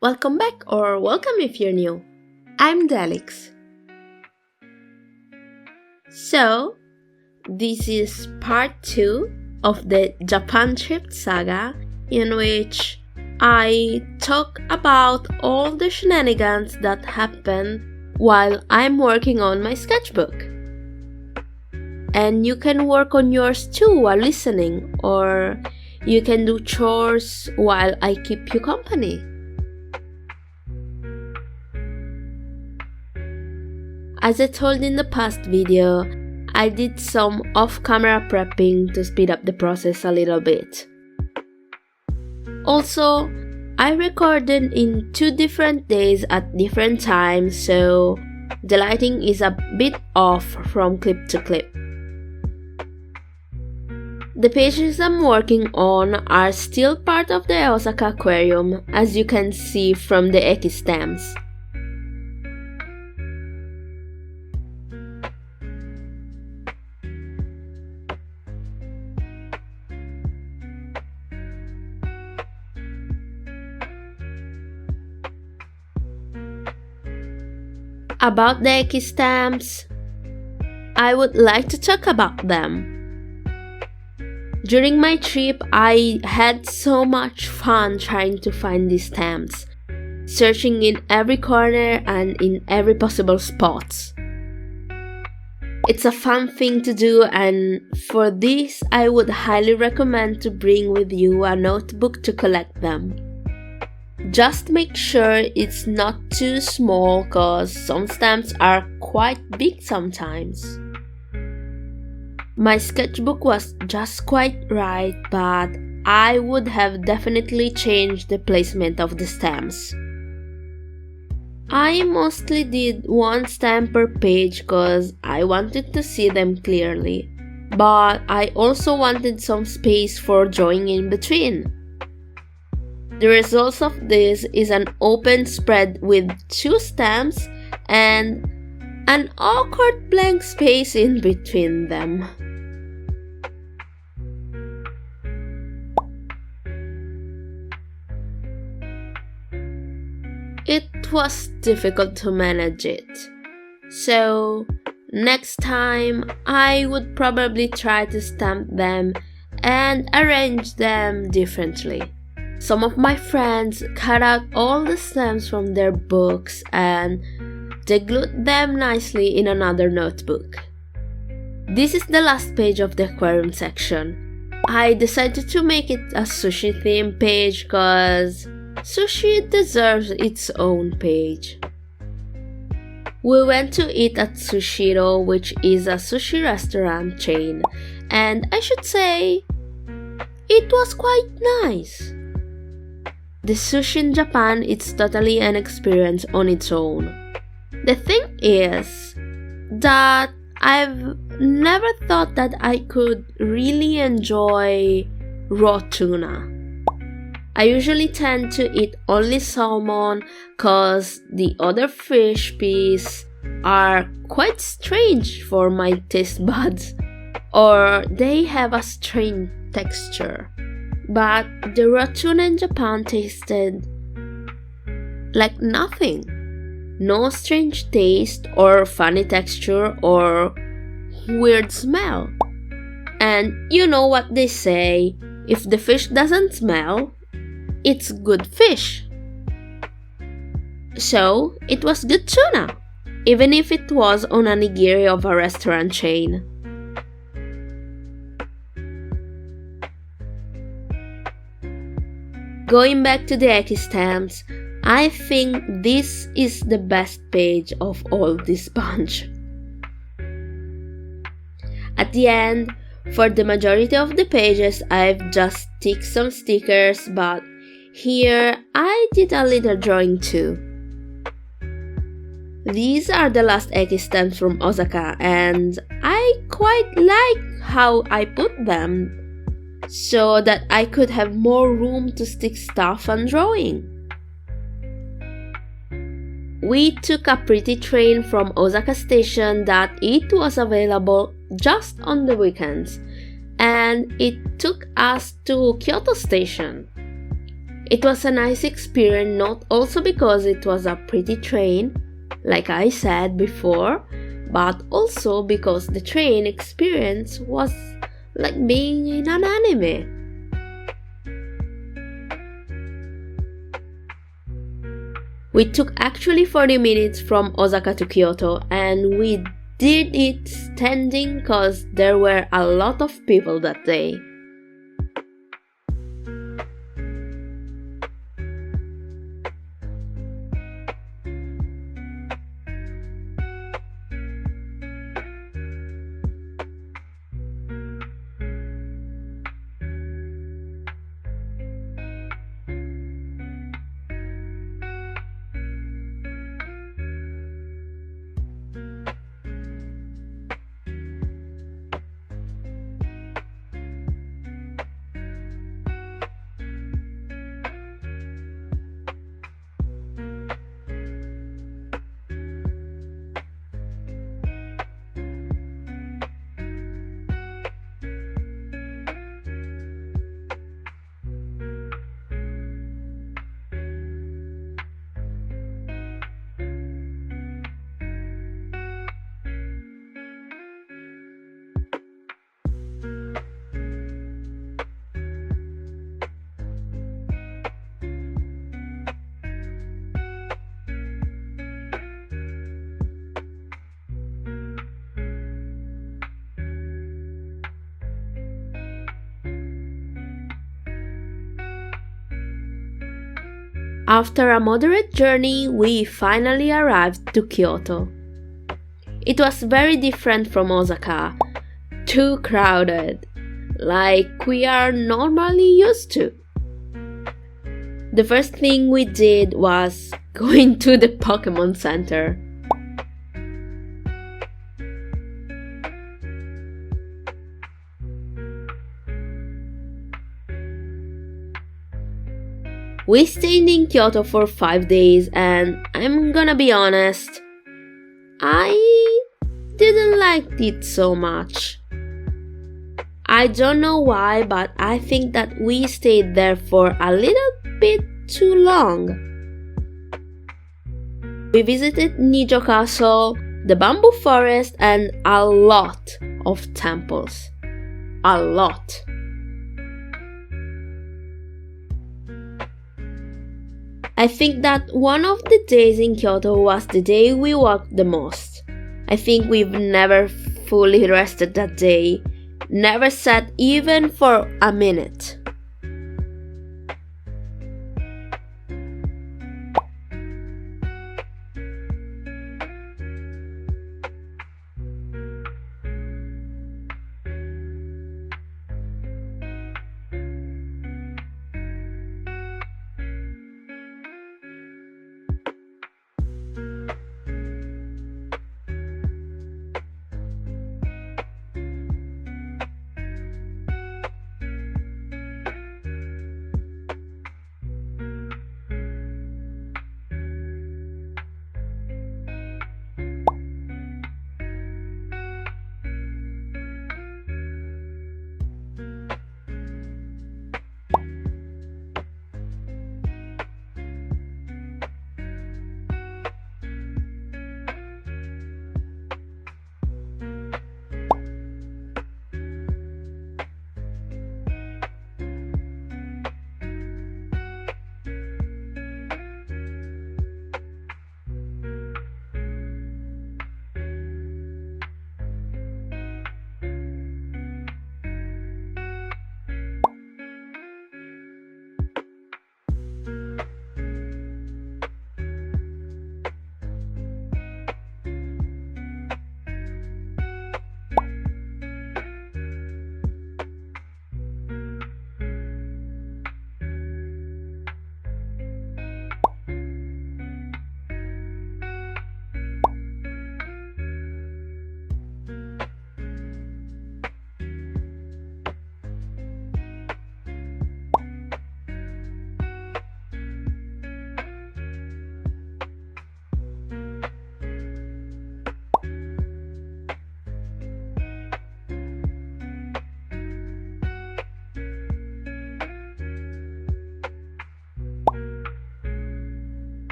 Welcome back or welcome if you're new. I'm Delix. So, this is part 2 of the Japan trip saga, in which I talk about all the shenanigans that happen while I'm working on my sketchbook. And you can work on yours too while listening, or you can do chores while I keep you company. As I told in the past video, I did some off-camera prepping to speed up the process a little bit. Also, I recorded in 2 different days at different times, so the lighting is a bit off from clip to clip. The pages I'm working on are still part of the Osaka aquarium, as you can see from the EKI stamps. About the EKI stamps, I would like to talk about them. During my trip, I had so much fun trying to find these stamps, searching in every corner and in every possible spot. It's a fun thing to do, and for this, I would highly recommend to bring with you a notebook to collect them. Just make sure it's not too small, cause some stamps are quite big sometimes. My sketchbook was just quite right, but I would have definitely changed the placement of the stamps. I mostly did 1 stamp per page cause I wanted to see them clearly, but I also wanted some space for drawing in between. The result of this is an open spread with 2 stamps and an awkward blank space in between them. It was difficult to manage it, so next time I would probably try to stamp them and arrange them differently. Some of my friends cut out all the stamps from their books and they glued them nicely in another notebook. This is the last page of the aquarium section. I decided to make it a sushi theme page cause sushi deserves its own page. We went to eat at Sushiro, which is a sushi restaurant chain, and I should say, it was quite nice. The sushi in Japan is totally an experience on its own. The thing is that I've never thought that I could really enjoy raw tuna. I usually tend to eat only salmon cause the other fish pieces are quite strange for my taste buds, or they have a strange texture. But the raw tuna in Japan tasted like nothing. No strange taste or funny texture or weird smell. And you know what they say, if the fish doesn't smell, it's good fish. So it was good tuna, even if it was on a nigiri of a restaurant chain. Going back to the EKI stamps, I think this is the best page of all this bunch. At the end, for the majority of the pages, I've just sticked some stickers, but here I did a little drawing too. These are the last EKI stamps from Osaka, and I quite like how I put them, so that I could have more room to stick stuff and drawing. We took a pretty train from Osaka station that it was available just on the weekends, and it took us to Kyoto station. It was a nice experience, not also because it was a pretty train, like I said before, but also because the train experience was like being in an anime. We took actually 40 minutes from Osaka to Kyoto, and we did it standing cause there were a lot of people that day. After a moderate journey, we finally arrived to Kyoto. It was very different from Osaka, too crowded, like we are normally used to. The first thing we did was going to the Pokemon Center. We stayed in Kyoto for 5 days, and I'm gonna be honest, I didn't like it so much. I don't know why, but I think that we stayed there for a little bit too long. We visited Nijo Castle, the bamboo forest, and a lot of temples. A lot. I think that one of the days in Kyoto was the day we walked the most. I think we've never fully rested that day, never sat even for a minute.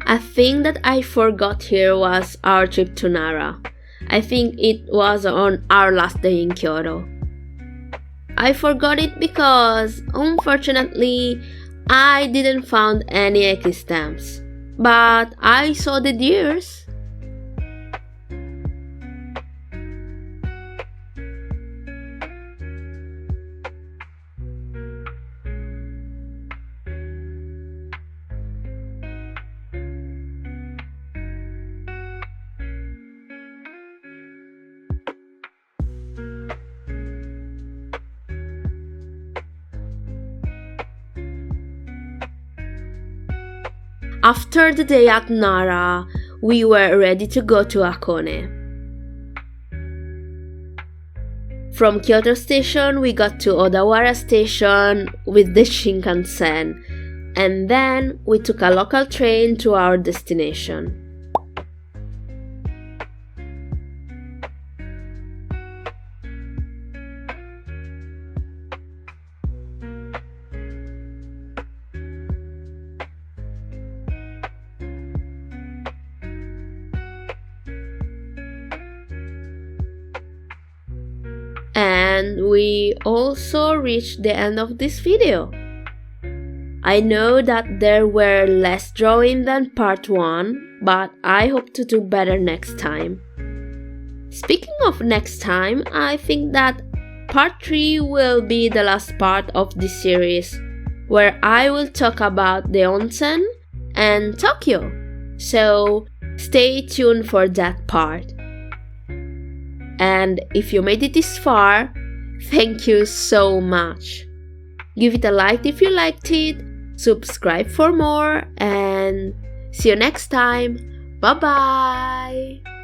A thing that I forgot here was our trip to Nara. I think it was on our last day in Kyoto. I forgot it because, unfortunately, I didn't find any EKI stamps. But I saw the deers. After the day at Nara, we were ready to go to Hakone. From Kyoto Station, we got to Odawara Station with the Shinkansen, and then we took a local train to our destination. And we also reached the end of this video. I know that there were less drawing than part 1, but I hope to do better next time. Speaking of next time, I think that part 3 will be the last part of this series, where I will talk about the onsen and Tokyo. So stay tuned for that part. And if you made it this far, thank you so much. Give it a like if you liked it, subscribe for more, and see you next time. Bye bye!